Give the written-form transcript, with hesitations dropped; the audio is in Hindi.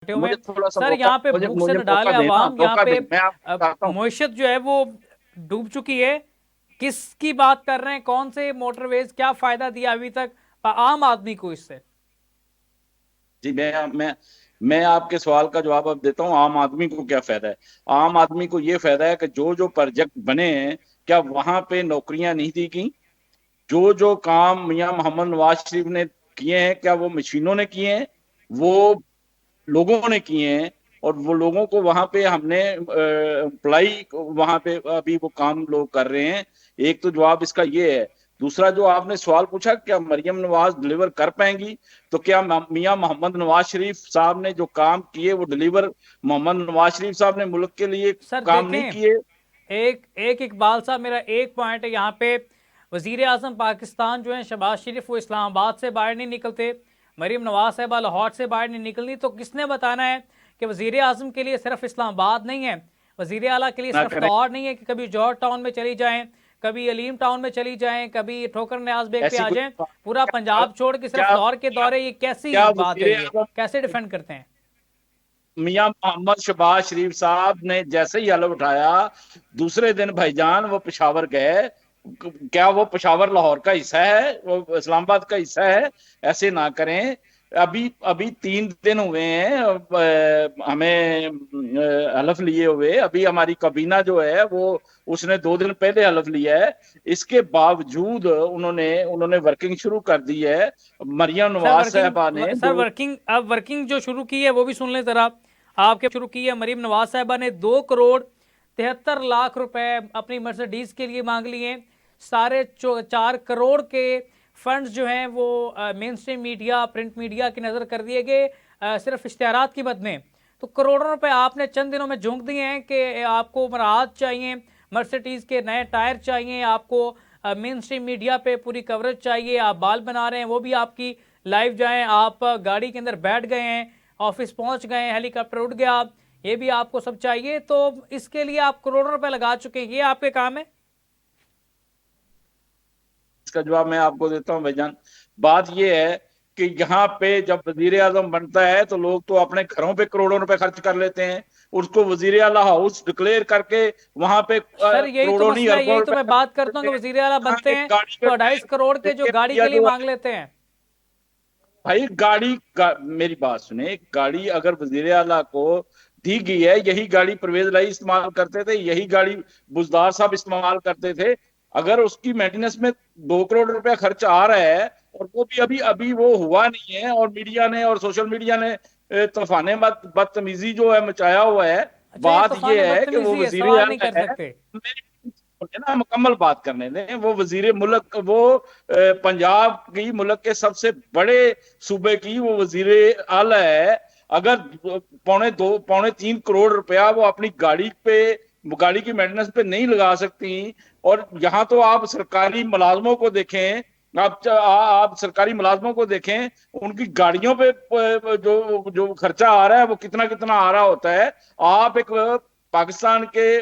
में। मुझे थोड़ा सा सर मौका, यहाँ पे मुझे भूख से मुझे न डाले मौका देना, अवाम, यहाँ मौका पे दें, मैं आपको बताता हूँ। मईशत जो है वो डूब चुकी है। किसकी बात कर रहे हैं, कौन से मोटरवेज, क्या फायदा दिया अभी तक आम आदमी को इससे? जी, मैं आपके सवाल का जवाब अब देता हूँ। आम आदमी को क्या फायदा है? आम आदमी को ये फायदा है कि जो जो प्रोजेक्ट बने हैं, क्या वहां पे नौकरियां नहीं दी गई? जो जो काम मियां मोहम्मद नवाज शरीफ ने किए हैं, क्या वो मशीनों ने किए हैं? वो लोगों ने किए हैं। और वो लोगों को वहां पे हमने अप्लाई, वहां पे अभी वो काम लोग कर रहे हैं। एक तो जवाब इसका ये है। दूसरा, जो आपने सवाल पूछा, क्या मरियम नवाज डिलीवर कर पाएंगी, तो क्या मियां मोहम्मद नवाज शरीफ साहब ने जो काम किए वो डिलीवर मोहम्मद नवाज शरीफ साहब ने मुल्क के लिए सर काम नहीं देखें, किए? एक एक इकबाल साहब, मेरा एक पॉइंट है यहाँ पे। वजीर आजम पाकिस्तान जो है शहबाज शरीफ, वो इस्लामाबाद से बाहर नहीं निकलते। मरीम नवाज साहबा लाहौर से बाहर नहीं निकलनी, तो किसने बताना है कि वजीर आजम के लिए सिर्फ इस्लामाबाद नहीं है, वजीर आला के लिए ना सिर्फ करें। लाहौर नहीं है कि कभी जॉर्ज टाउन में चली जाएं, कभी अलीम टाउन में चली जाएं, कभी ठोकर न्याज बेग पे ऐसी आ कोई जाएं। पूरा क्या पंजाब छोड़ के सिर्फ क्या लाहौर के क्या, दौरे, ये कैसी क्या बात वजीर है? ये आजम कैसे डिफेंड करते हैं? मियां मोहम्मद शहबाज शरीफ साहब ने जैसे ही हलफ उठाया, दूसरे दिन भाईजान वो पेशावर गए। क्या वो पेशावर लाहौर का हिस्सा है? वो इस्लामाबाद का हिस्सा है? ऐसे ना करें। अभी अभी 3 दिन हुए हैं हमें हलफ लिए हुए। अभी हमारी काबीना जो है वो, उसने 2 दिन पहले हलफ लिया है। इसके बावजूद उन्होंने उन्होंने वर्किंग शुरू कर दी है। मरियम सर नवाज वर्किंग, साहबा ने सर दो। वर्किंग, अब वर्किंग जो शुरू की है वो भी सुन लें जरा। आपके शुरू की है, मरीम नवाज साहबा ने 2 करोड़ 73 लाख रुपए अपनी मर्सिडीज के लिए मांग लिए। सारे 4 करोड़ के फंड्स जो हैं वो main stream media, print media की नजर कर दिए गए, सिर्फ इश्तेहारात की बद में। तो करोड़ों रुपए आपने चंद दिनों में झोंक दिए हैं कि आपको मराहत चाहिए, मर्सिडीज के नए टायर चाहिए आपको, मेन स्ट्रीम मीडिया पे पूरी कवरेज चाहिए, आप बाल बना रहे हैं वो भी आपकी लाइव जाएं, आप गाड़ी के अंदर बैठ गए हैं, ऑफिस पहुंच गए हैं, हेलीकॉप्टर उड़ गया, ये भी आपको सब चाहिए। तो इसके लिए आप करोड़ों रुपए लगा चुके हैं, ये आपके काम है? इसका जवाब मैं आपको देता हूं भाईजान। बात यह है कि यहाँ पे जब वजीर आजम बनता है तो लोग तो अपने घरों पे करोड़ों रुपए खर्च कर लेते हैं। उसको वजीर आला हाउस डिक्लेयर करके वहां पे सर यही तो करोड़ों नहीं मसला है, अरबों यही तो रुपए मैं खर्च बात कर करता हूँ लेते कि हैं। वजीर आला यहाँ बनते एक हैं गाड़ी तो पे 2.5 करोड़ के जो गाड़ी इंडिया के लिए जो मांग है, लेते हैं। भाई मेरी बात सुने। गाड़ी अगर वजीर आला को दी गई है, यही गाड़ी परवेज लाई इस्तेमाल करते थे, यही गाड़ी बुजदार साहब इस्तेमाल करते थे। अगर उसकी मेंटेनेंस में 2 करोड़ रुपया खर्च आ रहा है, और वो भी अभी अभी वो हुआ नहीं है, और मीडिया ने और सोशल मीडिया ने तूफाने बदतमीजी जो है मचाया हुआ है। अच्छा ये बात तूफान ये है कि वो बदतमीजी है, वजीर सवाल नहीं आला कर है। सकते। मुझे ना मुकम्मल बात करने दें। वो वजीर मुल्क, वो पंजाब की, मुल्क के सबसे बड़े सूबे की वो वजीर आला है। अगर 2.25 पौने 3 करोड़ रुपया वो अपनी गाड़ी की मेंटेनेंस पे नहीं लगा सकती। और यहाँ तो आप सरकारी मुलाजमों को देखें, आप सरकारी मुलाजमों को देखें, उनकी गाड़ियों पे जो जो खर्चा आ रहा है वो कितना कितना आ रहा होता है। आप एक पाकिस्तान के